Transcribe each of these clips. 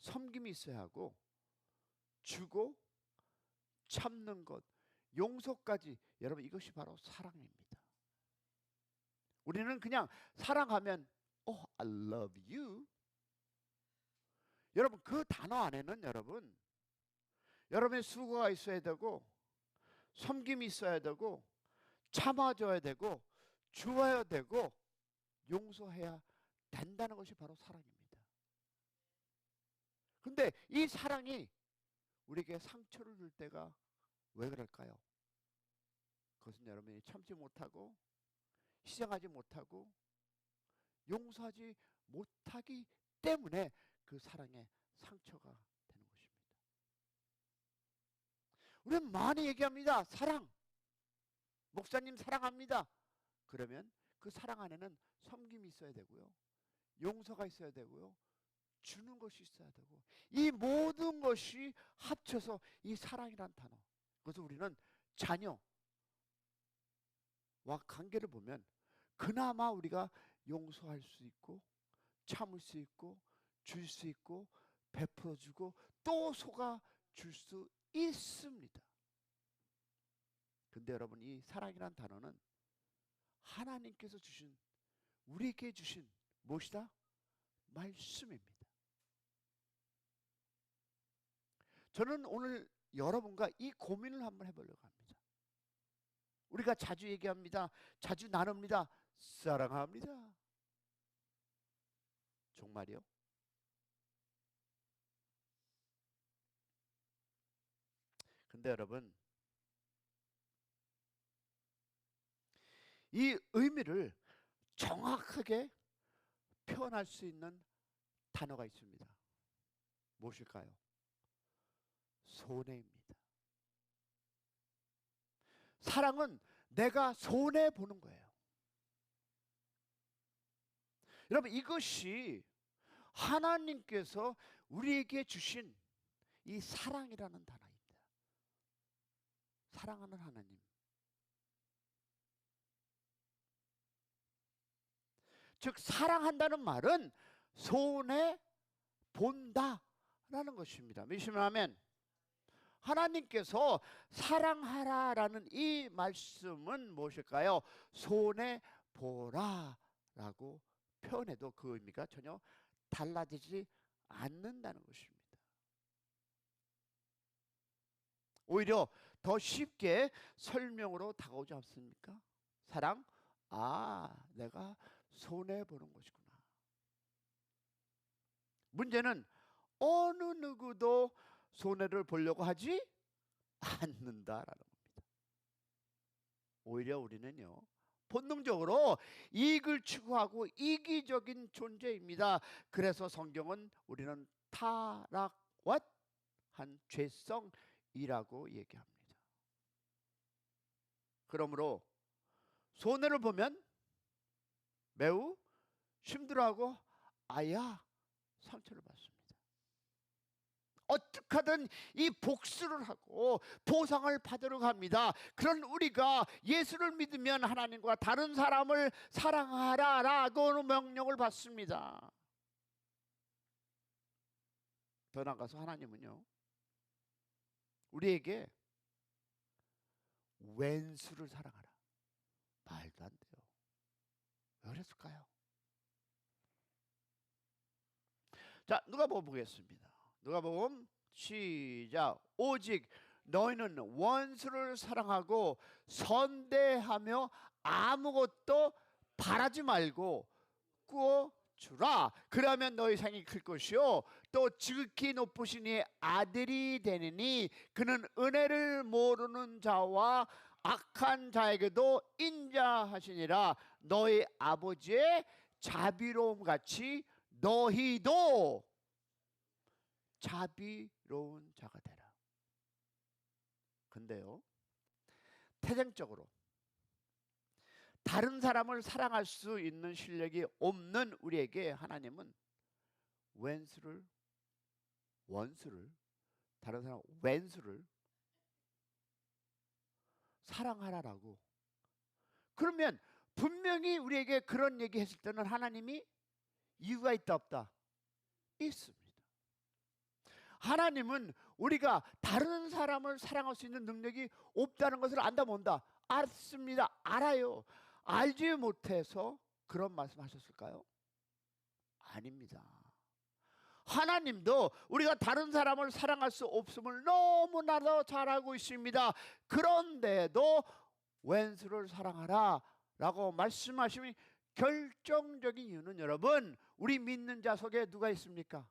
섬김이 있어야 하고, 주고 참는 것, 용서까지, 여러분 이것이 바로 사랑입니다. 우리는 그냥 사랑하면 I love you. 여러분 그 단어 안에는 여러분의 수고가 있어야 되고, 섬김이 있어야 되고, 참아줘야 되고, 주어야 되고, 용서해야 된다는 것이 바로 사랑입니다. 근데 이 사랑이 우리에게 상처를 줄 때가 왜 그럴까요? 그것은 여러분이 참지 못하고, 희생하지 못하고, 용서하지 못하기 때문에 그 사랑에 상처가 되는 것입니다. 우리는 많이 얘기합니다. 사랑. 목사님 사랑합니다. 그러면 그 사랑 안에는 섬김이 있어야 되고요, 용서가 있어야 되고요, 주는 것이 있어야 되고, 이 모든 것이 합쳐서 이 사랑이란 단어. 그래서 우리는 자녀와 관계를 보면 그나마 우리가 용서할 수 있고, 참을 수 있고, 줄 수 있고, 베풀어주고, 또 속아줄 수 있습니다. 근데 여러분, 이 사랑이란 단어는 하나님께서 주신, 우리에게 주신 무엇이다? 말씀입니다. 저는 오늘 여러분과 이 고민을 한번 해보려고 합니다. 우리가 자주 얘기합니다. 자주 나눕니다. 사랑합니다. 정말이요? 근데 여러분, 이 의미를 정확하게 표현할 수 있는 단어가 있습니다. 무엇일까요? 손해입니다. 사랑은 내가 손해 보는 거예요. 여러분, 이것이 하나님께서 우리에게 주신 이 사랑이라는 단어입니다. 사랑하는 하나님. 즉 사랑한다는 말은 손해 본다라는 것입니다. 믿으시면 아멘. 하나님께서 사랑하라라는 이 말씀은 무엇일까요? 손해 보라라고 표현해도 그 의미가 전혀 달라지지 않는다는 것입니다. 오히려 더 쉽게 설명으로 다가오지 않습니까? 사랑, 내가 손해보는 것이구나. 문제는 어느 누구도 손해를 보려고 하지 않는다라는 겁니다. 오히려 우리는요, 본능적으로 이익을 추구하고 이기적인 존재입니다. 그래서 성경은 우리는 타락한 죄성이라고 얘기합니다. 그러므로 손해를 보면 매우 힘들어하고 상처를 받습니다. 어떻게 하든 이 복수를 하고 보상을 받으러 갑니다. 그런 우리가 예수를 믿으면 하나님과 다른 사람을 사랑하라라고 명령을 받습니다. 더 나아가서 하나님은요, 우리에게 왼수를 사랑하라. 말도 안 돼요. 왜 그랬을까요? 자, 누가복음 보겠습니다. 누가복음 시작. 오직 너희는 원수를 사랑하고 선대하며 아무것도 바라지 말고 꾸어 주라. 그러면 너희 상이 클 것이요 또 지극히 높으신 이의 아들이 되느니 그는 은혜를 모르는 자와 악한 자에게도 인자하시니라. 너희 아버지의 자비로움 같이 너희도 자비로운 자가 되라. 근데요, 태생적으로 다른 사람을 사랑할 수 있는 실력이 없는 우리에게 하나님은 다른 사람 왼수를 사랑하라라고. 그러면 분명히 우리에게 그런 얘기 했을 때는 하나님이 이유가 있다 없다? 있습니다. 하나님은 우리가 다른 사람을 사랑할 수 있는 능력이 없다는 것을 안다 못한다? 알습니다. 알아요. 알지 못해서 그런 말씀하셨을까요? 아닙니다. 하나님도 우리가 다른 사람을 사랑할 수 없음을 너무나도 잘 알고 있습니다. 그런데도 왼수를 사랑하라 라고 말씀하시면 결정적인 이유는 여러분, 우리 믿는 자 속에 누가 있습니까?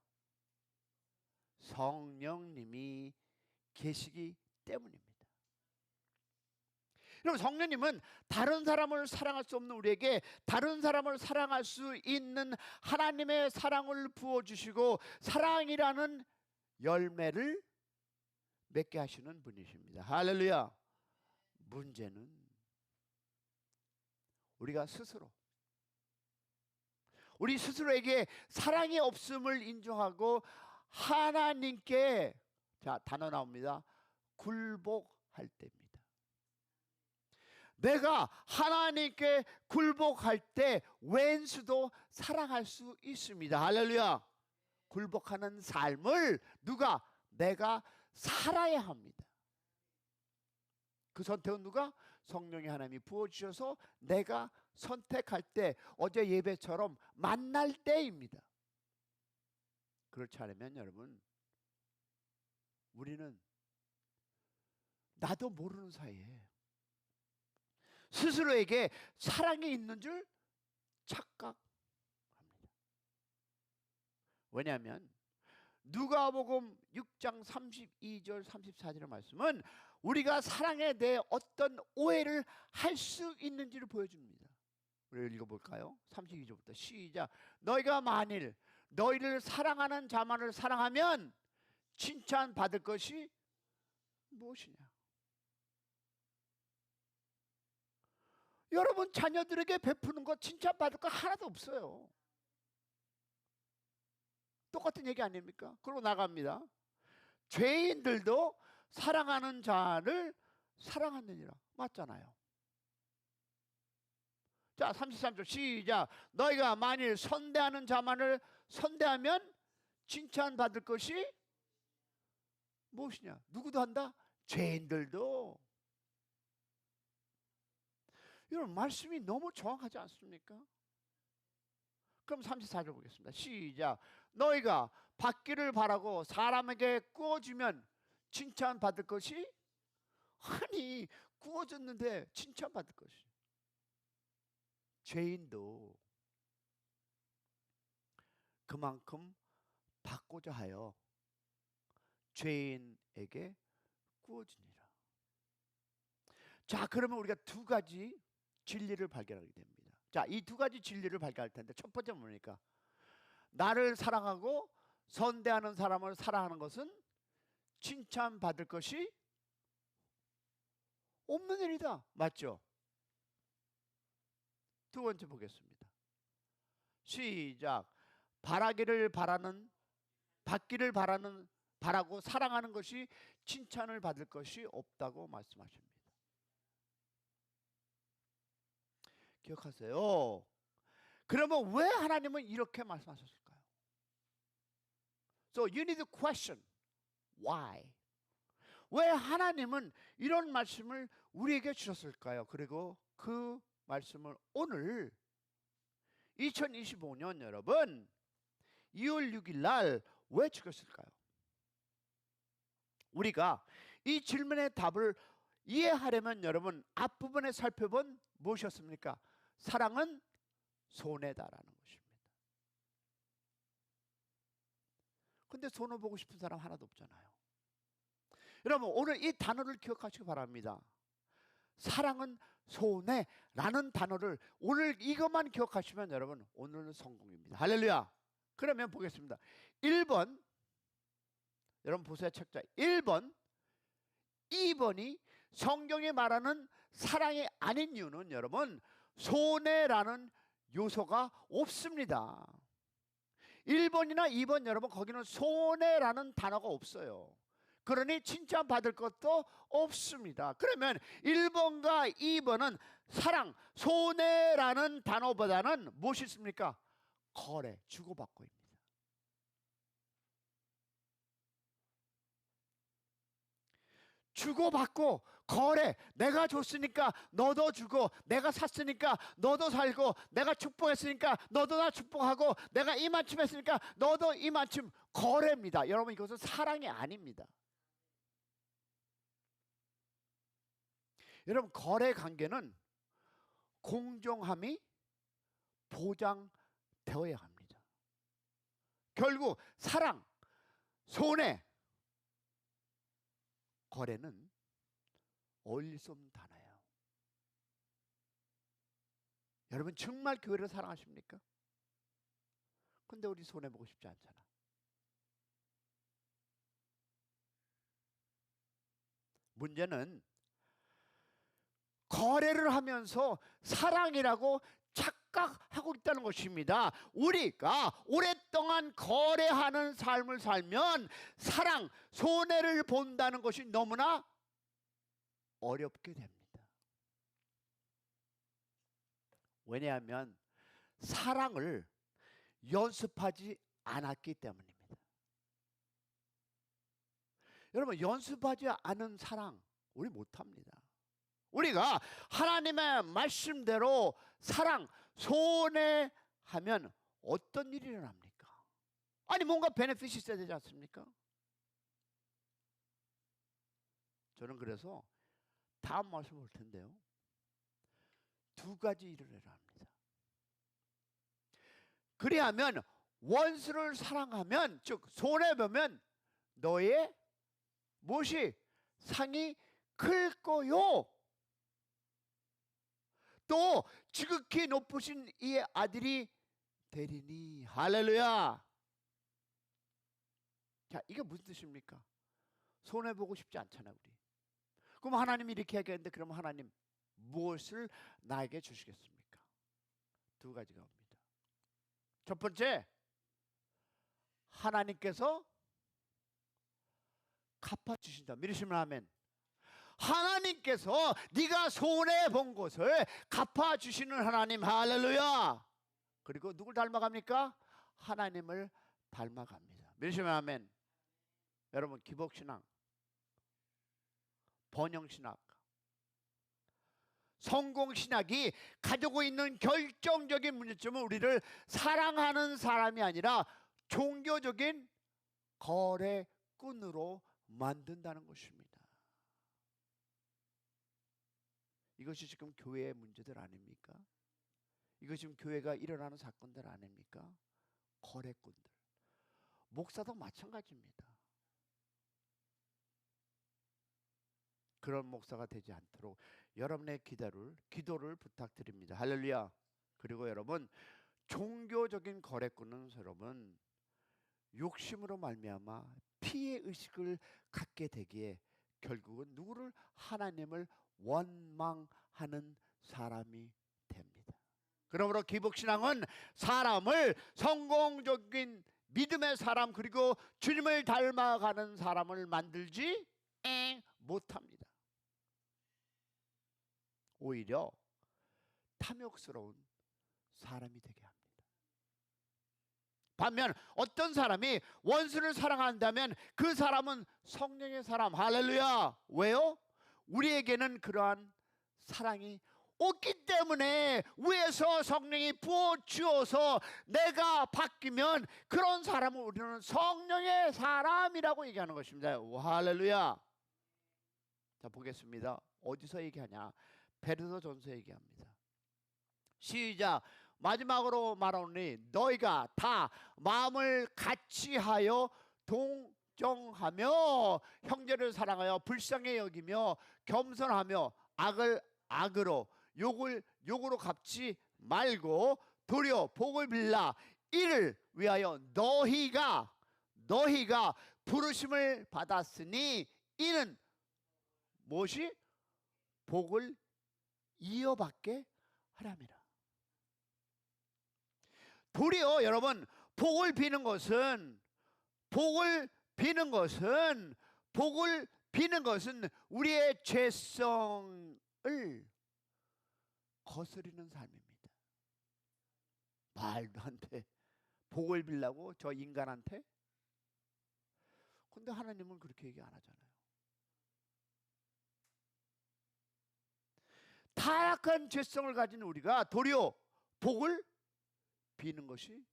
성령님이 계시기 때문입니다. 여러분, 성령님은 다른 사람을 사랑할 수 없는 우리에게 다른 사람을 사랑할 수 있는 하나님의 사랑을 부어주시고 사랑이라는 열매를 맺게 하시는 분이십니다. 할렐루야. 문제는 우리가 스스로 우리 스스로에게 사랑이 없음을 인정하고 하나님께, 자, 단어 나옵니다. 굴복할 때입니다. 내가 하나님께 굴복할 때 왼수도 사랑할 수 있습니다. 할렐루야. 굴복하는 삶을 내가 살아야 합니다. 그 선택은 누가? 성령의 하나님이 부어주셔서 내가 선택할 때, 어제 예배처럼 만날 때입니다. 그렇지 않으면 여러분, 우리는 나도 모르는 사이에 스스로에게 사랑이 있는 줄 착각합니다. 왜냐하면 누가복음 6장 32절 34절의 말씀은 우리가 사랑에 대해 어떤 오해를 할 수 있는지를 보여줍니다. 우리 읽어볼까요? 32절부터 시작. 너희가 만일 너희를 사랑하는 자만을 사랑하면 칭찬받을 것이 무엇이냐? 여러분, 자녀들에게 베푸는 것 칭찬받을 거 하나도 없어요. 똑같은 얘기 아닙니까? 그러고 나갑니다. 죄인들도 사랑하는 자를 사랑하느니라. 맞잖아요. 자, 33절 시작. 너희가 만일 선대하는 자만을 선대하면 칭찬받을 것이 무엇이냐? 누구도 한다? 죄인들도. 여러분, 말씀이 너무 정확하지 않습니까? 그럼 34절 보겠습니다. 시작. 너희가 받기를 바라고 사람에게 구워주면 칭찬받을 것이, 아니 구워졌는데 칭찬받을 것이. 죄인도 그만큼 받고자 하여 죄인에게 구워주니라. 자, 그러면 우리가 두 가지 진리를 발견하게 됩니다. 자, 이 두 가지 진리를 발견할 텐데, 첫 번째 뭡니까? 나를 사랑하고 선대하는 사람을 사랑하는 것은 칭찬받을 것이 없는 일이다. 맞죠? 두 번째 보겠습니다. 시작. 받기를 바라고 사랑하는 것이 칭찬을 받을 것이 없다고 말씀하십니다. 기억하세요. 그러면 왜 하나님은 이렇게 말씀하셨을까요? So you need to question why. 왜 하나님은 이런 말씀을 우리에게 주셨을까요? 그리고 그 말씀을 오늘 2025년 여러분 2월 6일 날 왜 주셨을까요? 우리가 이 질문의 답을 이해하려면 여러분 앞부분에 살펴본 무엇이었습니까? 사랑은 손해다라는 것입니다. 근데 손해 보고 싶은 사람 하나도 없잖아요. 여러분, 오늘 이 단어를 기억하시기 바랍니다. 사랑은 손해라는 단어를 오늘 이것만 기억하시면 여러분 오늘은 성공입니다. 할렐루야. 그러면 보겠습니다. 1번, 여러분 보세요. 책자 1번 2번이 성경이 말하는 사랑이 아닌 이유는 여러분 손해라는 요소가 없습니다. 1번이나 2번 여러분 거기는 손해라는 단어가 없어요. 그러니 칭찬받을 것도 없습니다. 그러면 1번과 2번은 사랑, 손해라는 단어보다는 무엇이 있습니까? 거래, 주고받고입니다. 주고받고 거래. 내가 줬으니까 너도 주고, 내가 샀으니까 너도 살고, 내가 축복했으니까 너도 나 축복하고, 내가 이만큼 했으니까 너도 이만큼. 거래입니다. 여러분, 이것은 사랑이 아닙니다. 여러분, 거래 관계는 공정함이 보장되어야 합니다. 결국 사랑, 손해, 거래는 어울릴 수 없는 단어예요. 여러분, 정말 교회를 사랑하십니까? 근데 우리 손해보고 싶지 않잖아. 문제는 거래를 하면서 사랑이라고 착각하고 있다는 것입니다. 우리가 오랫동안 거래하는 삶을 살면 사랑, 손해를 본다는 것이 너무나 어렵게 됩니다. 왜냐하면 사랑을 연습하지 않았기 때문입니다. 여러분, 연습하지 않은 사랑 우리 못합니다. 우리가 하나님의 말씀대로 사랑, 손해하면 어떤 일이 일어납니까? 아니, 뭔가 베네핏이 있어야 되지 않습니까? 저는 그래서 다음 말씀 볼 텐데요, 두 가지 일을 해야 합니다. 그리하면 원수를 사랑하면, 즉 손해보면 너의 무엇이 상이 클 거요. 또 지극히 높으신 이의 아들이 되리니. 할렐루야. 자, 이게 무슨 뜻입니까? 손해보고 싶지 않잖아요, 우리. 그럼 하나님이 이렇게 얘기했는데, 그럼 하나님 무엇을 나에게 주시겠습니까? 두 가지가 옵니다. 첫 번째, 하나님께서 갚아주신다. 믿으시면 아멘. 하나님께서 네가 손해본 것을 갚아주시는 하나님. 할렐루야. 그리고 누굴 닮아갑니까? 하나님을 닮아갑니다. 믿으시면 아멘. 여러분, 기복신앙, 번영신학, 성공신학이 가지고 있는 결정적인 문제점은 우리를 사랑하는 사람이 아니라 종교적인 거래꾼으로 만든다는 것입니다. 이것이 지금 교회의 문제들 아닙니까? 이것이 지금 교회가 일어나는 사건들 아닙니까? 거래꾼들. 목사도 마찬가지입니다. 그런 목사가 되지 않도록 여러분의 기도를 부탁드립니다. 할렐루야. 그리고 여러분, 종교적인 거래꾼은 여러분 욕심으로 말미암아 피해 의식을 갖게 되기에 결국은 누구를? 하나님을 원망하는 사람이 됩니다. 그러므로 기복신앙은 사람을 성공적인 믿음의 사람, 그리고 주님을 닮아가는 사람을 만들지 못합니다. 오히려 탐욕스러운 사람이 되게 합니다. 반면 어떤 사람이 원수를 사랑한다면 그 사람은 성령의 사람. 할렐루야. 왜요? 우리에게는 그러한 사랑이 없기 때문에 위에서 성령이 부어주어서 내가 바뀌면 그런 사람을 우리는 성령의 사람이라고 얘기하는 것입니다. 할렐루야. 자, 보겠습니다. 어디서 얘기하냐? 베드로전서 얘기합니다. 시작. 마지막으로 말하노니 너희가 다 마음을 같이하여 동정하며 형제를 사랑하여 불쌍히 여기며 겸손하며 악을 악으로 욕을 욕으로 갚지 말고 도리어 복을 빌라. 이를 위하여 너희가 부르심을 받았으니 이는 무엇이? 복을 이어받게 하랍니다. 도리어 여러분, 복을 비는 것은 우리의 죄성을 거스르는 삶입니다. 말도 안 돼. 복을 빌라고 저 인간한테? 근데 하나님은 그렇게 얘기 안 하잖아요. 타락한 죄성을 가진 우리가 도리어 복을 비는 것이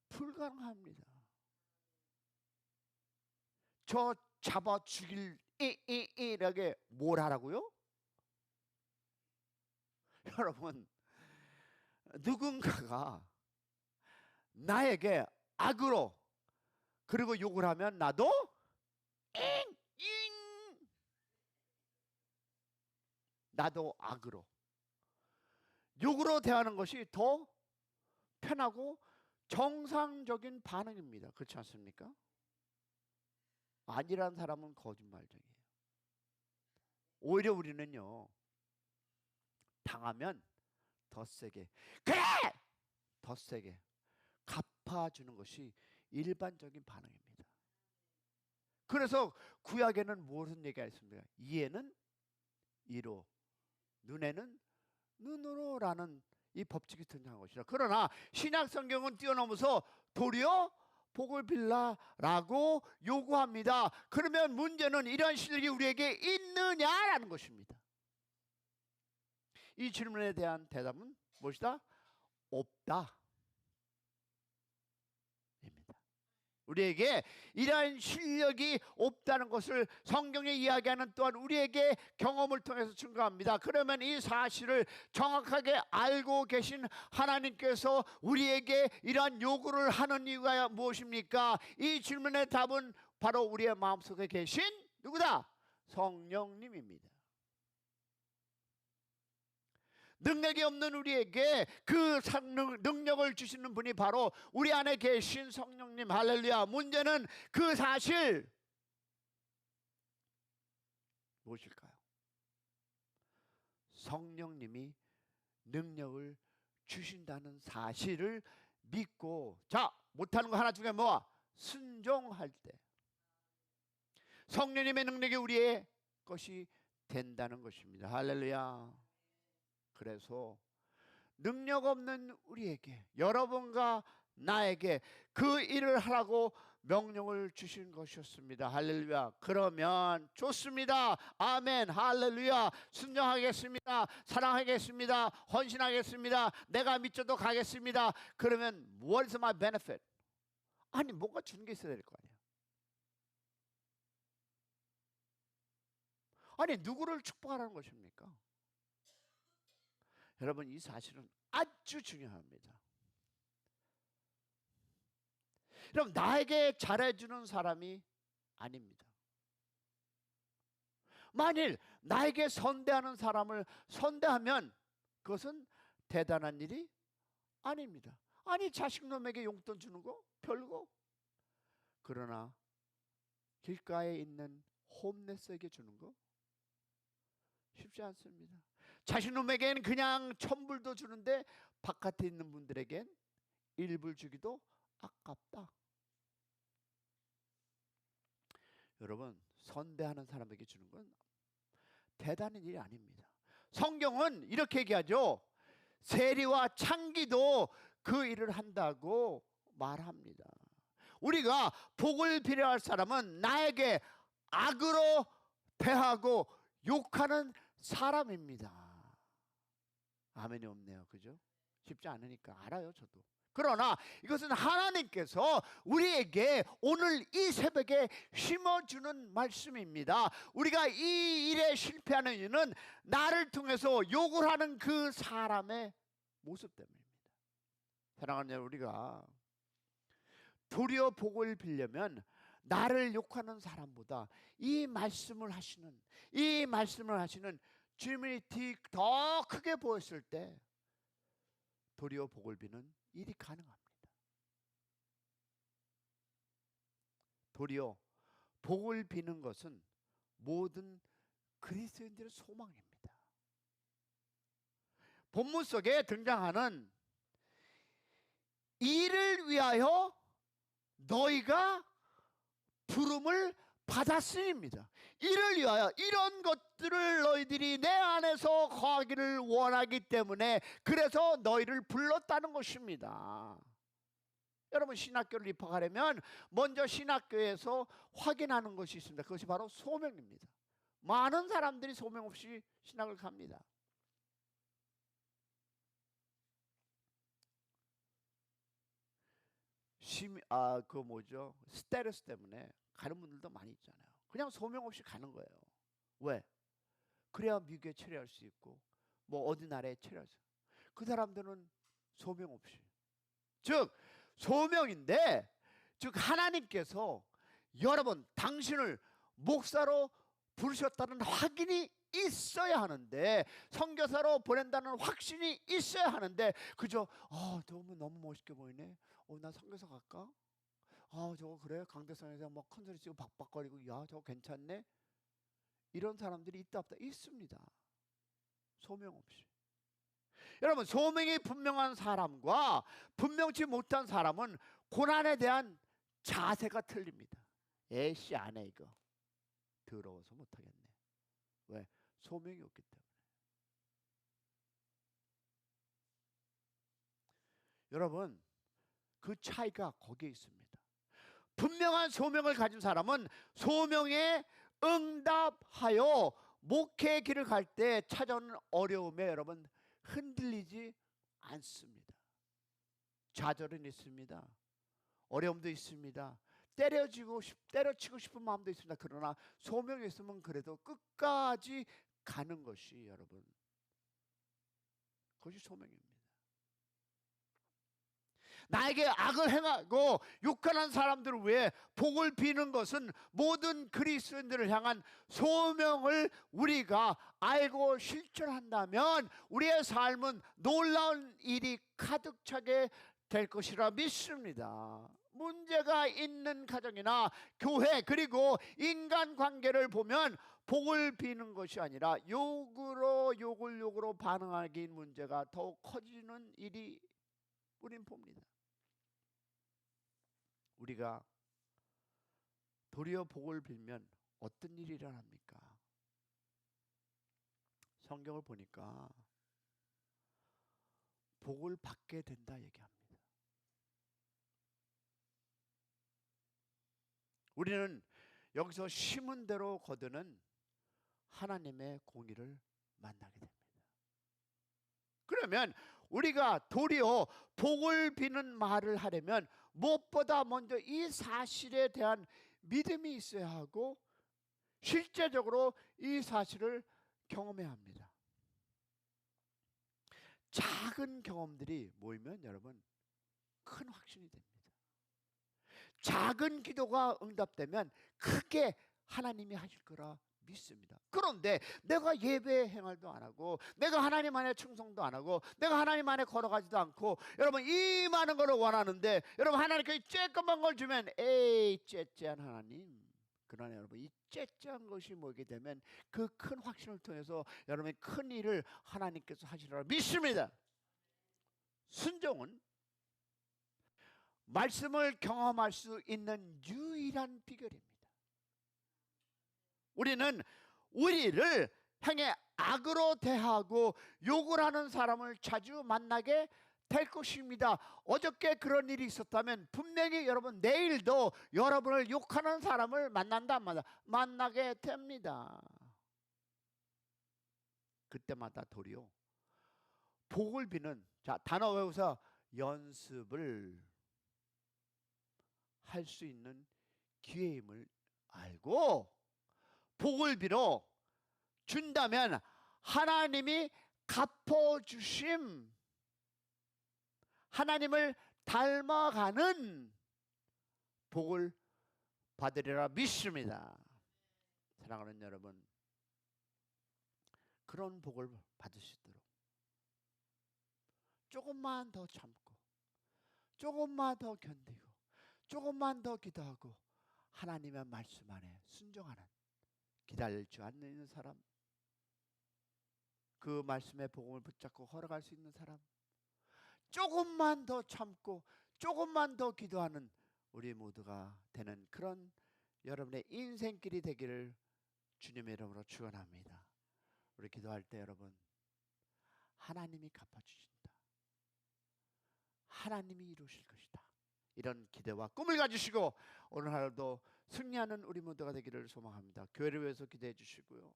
불가능합니다. 저 잡아 죽일 이라게 뭘 하라고요? 여러분, 누군가가 나에게 악으로 그리고 욕을 하면 나도 나도 악으로 욕으로 대하는 것이 더 편하고 정상적인 반응입니다. 그렇지 않습니까? 아니란 사람은 거짓말쟁이에요. 오히려 우리는요, 당하면 더 세게, 그래! 더 세게 갚아주는 것이 일반적인 반응입니다. 그래서 구약에는 무슨 얘기가 있습니까? 이에는 이로, 눈에는 눈으로라는 이 법칙이 등장한 것이라. 그러나 신약 성경은 뛰어넘어서 도리어 복을 빌라라고 요구합니다. 그러면 문제는 이런 실력이 우리에게 있느냐라는 것입니다. 이 질문에 대한 대답은 무엇이다? 없다. 우리에게 이러한 실력이 없다는 것을 성경이 이야기하는 또한 우리에게 경험을 통해서 증거합니다. 그러면 이 사실을 정확하게 알고 계신 하나님께서 우리에게 이러한 요구를 하는 이유가 무엇입니까? 이 질문의 답은 바로 우리의 마음속에 계신 누구다? 성령님입니다. 능력이 없는 우리에게 그 능력을 주시는 분이 바로 우리 안에 계신 성령님. 할렐루야. 문제는 그 사실 무엇일까요? 성령님이 능력을 주신다는 사실을 믿고, 자, 못하는 거 하나 중에 뭐야? 순종할 때 성령님의 능력이 우리의 것이 된다는 것입니다. 할렐루야. 그래서 능력 없는 우리에게, 여러분과 나에게 그 일을 하라고 명령을 주신 것이었습니다. 할렐루야. 그러면 좋습니다. 아멘. 할렐루야. 순종하겠습니다. 사랑하겠습니다. 헌신하겠습니다. 내가 믿져도 가겠습니다. 그러면 what is my benefit? 아니, 뭔가 주는 게 있어야 될 거 아니에요. 아니, 누구를 축복하라는 것입니까? 여러분, 이 사실은 아주 중요합니다. 여러분, 나에게 잘해주는 사람이 아닙니다. 만일 나에게 선대하는 사람을 선대하면 그것은 대단한 일이 아닙니다. 아니, 자식놈에게 용돈 주는 거 별거. 그러나 길가에 있는 홈레스에게 주는 거 쉽지 않습니다. 자신놈에겐 그냥 1,000불도 주는데 바깥에 있는 분들에겐 1불 주기도 아깝다. 여러분, 선대하는 사람에게 주는 건 대단한 일이 아닙니다. 성경은 이렇게 얘기하죠. 세리와 창기도 그 일을 한다고 말합니다. 우리가 복을 빌어할 사람은 나에게 악으로 대하고 욕하는 사람입니다. 아멘이 없네요. 그죠? 쉽지 않으니까 알아요, 저도. 그러나 이것은 하나님께서 우리에게 오늘 이 새벽에 심어주는 말씀입니다. 우리가 이 일에 실패하는 이유는 나를 통해서 욕을 하는 그 사람의 모습 때문입니다. 사랑하는 여러분, 우리가 도리어 복을 빌려면 나를 욕하는 사람보다 이 말씀을 하시는 주님이 더 크게 보였을 때 도리어 복을 비는 일이 가능합니다. 도리어 복을 비는 것은 모든 그리스도인들의 소망입니다. 본문 속에 등장하는 이를 위하여 너희가 부름을 받았음입니다. 이를 위하여, 이런 것들을 너희들이 내 안에서 거하기를 원하기 때문에 그래서 너희를 불렀다는 것입니다. 여러분, 신학교를 입학하려면 먼저 신학교에서 확인하는 것이 있습니다. 그것이 바로 소명입니다. 많은 사람들이 소명 없이 신학을 갑니다. 그 뭐죠? 스트레스 때문에 가는 분들도 많이 있잖아요. 그냥 소명 없이 가는 거예요. 왜? 그래야 미국에 처리할 수 있고 뭐 어디 나라에 처리할 수 있고. 그 사람들은 소명 없이, 즉 소명인데, 즉 하나님께서 여러분 당신을 목사로 부르셨다는 확인이 있어야 하는데, 선교사로 보낸다는 확신이 있어야 하는데, 그저 너무 멋있게 보이네. 나 선교사 갈까? 저거 그래? 강대상에서 막 큰 소리 치고 박박거리고, 야 저거 괜찮네? 이런 사람들이 있다 없다? 있습니다. 소명 없이. 여러분, 소명이 분명한 사람과 분명치 못한 사람은 고난에 대한 자세가 틀립니다. 에이씨 안 해, 이거 더러워서 못하겠네. 왜? 소명이 없기 때문에. 여러분, 그 차이가 거기에 있습니다. 분명한 소명을 가진 사람은 소명에 응답하여 목회의 길을 갈 때 찾아오는 어려움에 여러분 흔들리지 않습니다. 좌절은 있습니다. 어려움도 있습니다. 때려치고 싶은 마음도 있습니다. 그러나 소명이 있으면 그래도 끝까지 가는 것이, 여러분, 그것이 소명입니다. 나에게 악을 행하고 욕하는 사람들을 위해 복을 비는 것은 모든 그리스도인들을 향한 소명을 우리가 알고 실천한다면 우리의 삶은 놀라운 일이 가득 차게 될 것이라 믿습니다. 문제가 있는 가정이나 교회 그리고 인간관계를 보면 복을 비는 것이 아니라 욕으로 반응하기 문제가 더욱 커지는 일이 우린 봅니다. 우리가 도리어 복을 빌면 어떤 일이 일어납니까? 성경을 보니까 복을 받게 된다 얘기합니다. 우리는 여기서 심은 대로 거두는 하나님의 공의를 만나게 됩니다. 그러면 우리가 도리어 복을 비는 말을 하려면 무엇보다 먼저 이 사실에 대한 믿음이 있어야 하고 실제적으로 이 사실을 경험해야 합니다. 작은 경험들이 모이면 여러분 큰 확신이 됩니다. 작은 기도가 응답되면 크게 하나님이 하실 거라 믿습니다. 그런데 내가 예배 행활도 안 하고 내가 하나님 안에 충성도 안 하고 내가 하나님 안에 걸어가지도 않고 여러분 이 많은 걸 원하는데 여러분 하나님께 쬐끔한 걸 주면 에이 쬐쬐한 하나님. 그러나 여러분 이 쬐쬐한 것이 모이게 되면 그 큰 확신을 통해서 여러분의 큰 일을 하나님께서 하시리라 믿습니다. 순종은 말씀을 경험할 수 있는 유일한 비결입니다. 우리는 우리를 향해 악으로 대하고 욕을 하는 사람을 자주 만나게 될 것입니다. 어저께 그런 일이 있었다면 분명히 여러분 내일도 여러분을 욕하는 사람을 만나게 됩니다. 그때마다 도리어 복을 비는 단어 외워서 연습을 할 수 있는 기회임을 알고 복을 빌어 준다면 하나님이 갚아주심, 하나님을 닮아가는 복을 받으리라 믿습니다. 사랑하는 여러분, 그런 복을 받을 수 있도록 조금만 더 참고 조금만 더 견디고 조금만 더 기도하고 하나님의 말씀 안에 순종하는, 기다릴 줄 아는 사람, 그 말씀의 복음을 붙잡고 걸어갈 수 있는 사람, 조금만 더 참고 조금만 더 기도하는 우리 모두가 되는 그런 여러분의 인생길이 되기를 주님의 이름으로 축원합니다. 우리 기도할 때 여러분 하나님이 갚아주신다, 하나님이 이루실 것이다, 이런 기대와 꿈을 가지시고 오늘 하루도 승리하는 우리 모두가 되기를 소망합니다. 교회를 위해서 기도해 주시고요.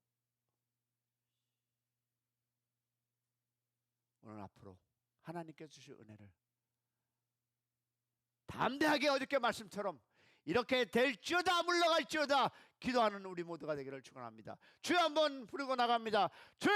오늘 앞으로 하나님께서 주실 은혜를 다 담대하게 어저께 말씀처럼 이렇게 될지어다 물러갈지어다 기도하는 우리 모두가 되기를 축원합니다. 주여 한번 부르고 나갑니다. 주여